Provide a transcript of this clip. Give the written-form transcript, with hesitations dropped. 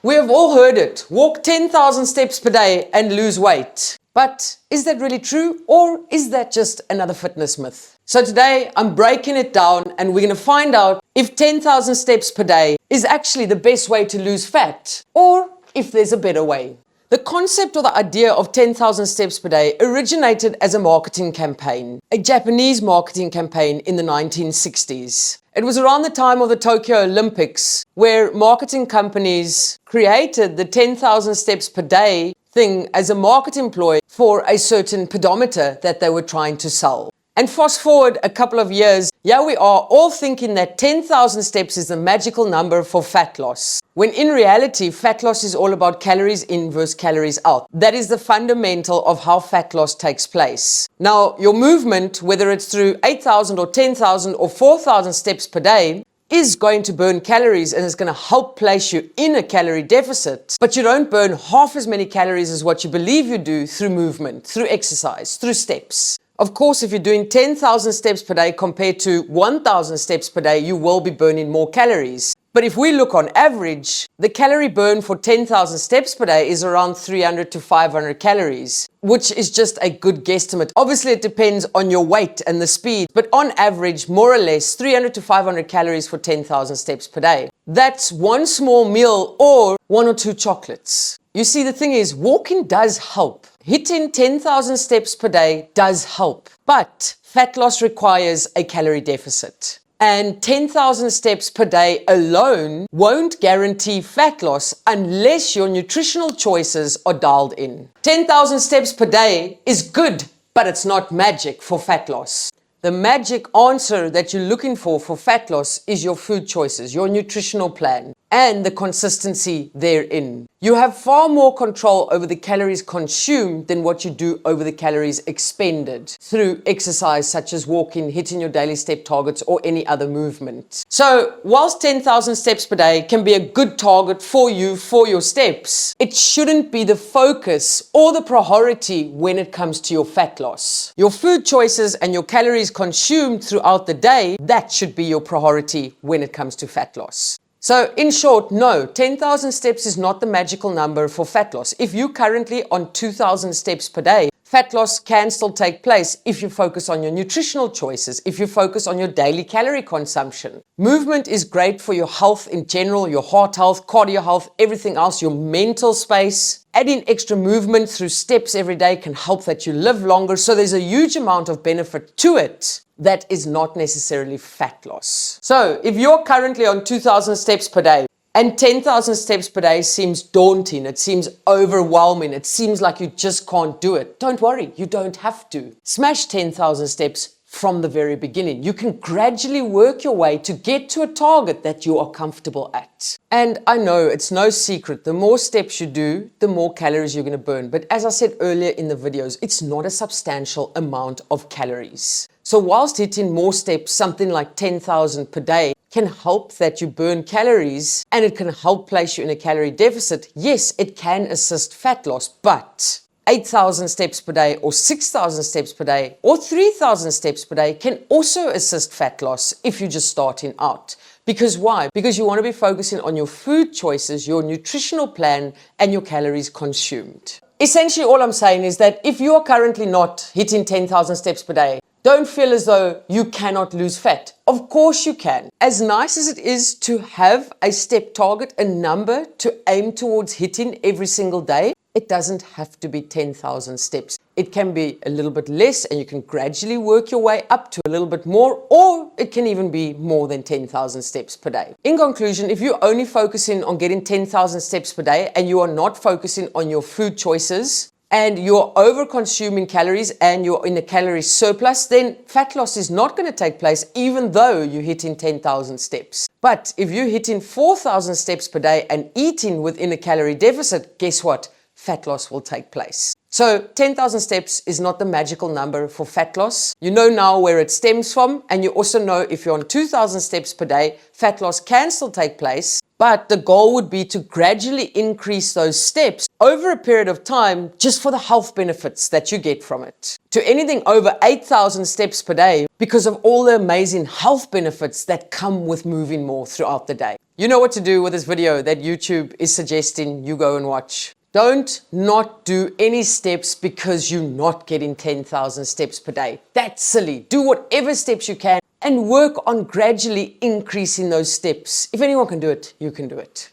We have all heard it. Walk 10,000 steps per day and lose weight. But is that really true, or is that just another fitness myth? So today I'm breaking it down and we're going to find out if 10,000 steps per day is actually the best way to lose fat, or if there's a better way. The concept or the idea of 10,000 steps per day originated as a marketing campaign, a Japanese marketing campaign in the 1960s. It was around the time of the Tokyo Olympics where marketing companies created the 10,000 steps per day thing as a marketing ploy for a certain pedometer that they were trying to sell. And fast forward a couple of years, here we are all thinking that 10,000 steps is the magical number for fat loss. When in reality, fat loss is all about calories in versus calories out. That is the fundamental of how fat loss takes place. Now, your movement, whether it's through 8,000 or 10,000 or 4,000 steps per day, is going to burn calories and is going to help place you in a calorie deficit. But you don't burn half as many calories as what you believe you do through movement, through exercise, through steps. Of course, if you're doing 10,000 steps per day compared to 1,000 steps per day, you will be burning more calories. But if we look on average, the calorie burn for 10,000 steps per day is around 300 to 500 calories, which is just a good guesstimate. Obviously, it depends on your weight and the speed, but on average, more or less 300 to 500 calories for 10,000 steps per day. That's one small meal or one or two chocolates. You see, the thing is, walking does help. Hitting 10,000 steps per day does help, but fat loss requires a calorie deficit. And 10,000 steps per day alone won't guarantee fat loss unless your nutritional choices are dialed in. 10,000 steps per day is good, but it's not magic for fat loss. The magic answer that you're looking for fat loss is your food choices, your nutritional plan, and the consistency therein. You have far more control over the calories consumed than what you do over the calories expended through exercise such as walking, hitting your daily step targets, or any other movement. So whilst 10,000 steps per day can be a good target for you for your steps, it shouldn't be the focus or the priority when it comes to your fat loss. Your food choices and your calories consumed throughout the day, that should be your priority when it comes to fat loss. So in short, no, 10,000 steps is not the magical number for fat loss. If you're currently on 2,000 steps per day, fat loss can still take place if you focus on your nutritional choices, if you focus on your daily calorie consumption. Movement is great for your health in general, your heart health, cardio health, everything else, your mental space. Adding extra movement through steps every day can help that you live longer. So there's a huge amount of benefit to it that is not necessarily fat loss. So if you're currently on 2,000 steps per day and 10,000 steps per day seems daunting, it seems overwhelming, it seems like you just can't do it, don't worry, you don't have to. Smash 10,000 steps from the very beginning. You can gradually work your way to get to a target that you are comfortable at. And I know it's no secret, the more steps you do, the more calories you're going to burn. But as I said earlier in the videos, it's not a substantial amount of calories. So whilst hitting more steps, something like 10,000 per day, can help that you burn calories and it can help place you in a calorie deficit, yes, it can assist fat loss, but 8,000 steps per day or 6,000 steps per day or 3,000 steps per day can also assist fat loss if you're just starting out. Because why? Because you want to be focusing on your food choices, your nutritional plan, and your calories consumed. Essentially, all I'm saying is that if you are currently not hitting 10,000 steps per day, don't feel as though you cannot lose fat. Of course you can. As nice as it is to have a step target, a number to aim towards hitting every single day, it doesn't have to be 10,000 steps. It can be a little bit less and you can gradually work your way up to a little bit more, or it can even be more than 10,000 steps per day. In conclusion, if you're only focusing on getting 10,000 steps per day and you are not focusing on your food choices, and you're over consuming calories and you're in a calorie surplus, then fat loss is not going to take place even though you're hitting 10,000 steps. But if you're hitting 4,000 steps per day and eating within a calorie deficit, guess what? Fat loss will take place. So 10,000 steps is not the magical number for fat loss. You know now where it stems from, and you also know if you're on 2,000 steps per day, fat loss can still take place. But the goal would be to gradually increase those steps over a period of time just for the health benefits that you get from it. To anything over 8,000 steps per day because of all the amazing health benefits that come with moving more throughout the day. You know what to do with this video that YouTube is suggesting you go and watch. Don't not do any steps because you're not getting 10,000 steps per day. That's silly. Do whatever steps you can and work on gradually increasing those steps. If anyone can do it, you can do it.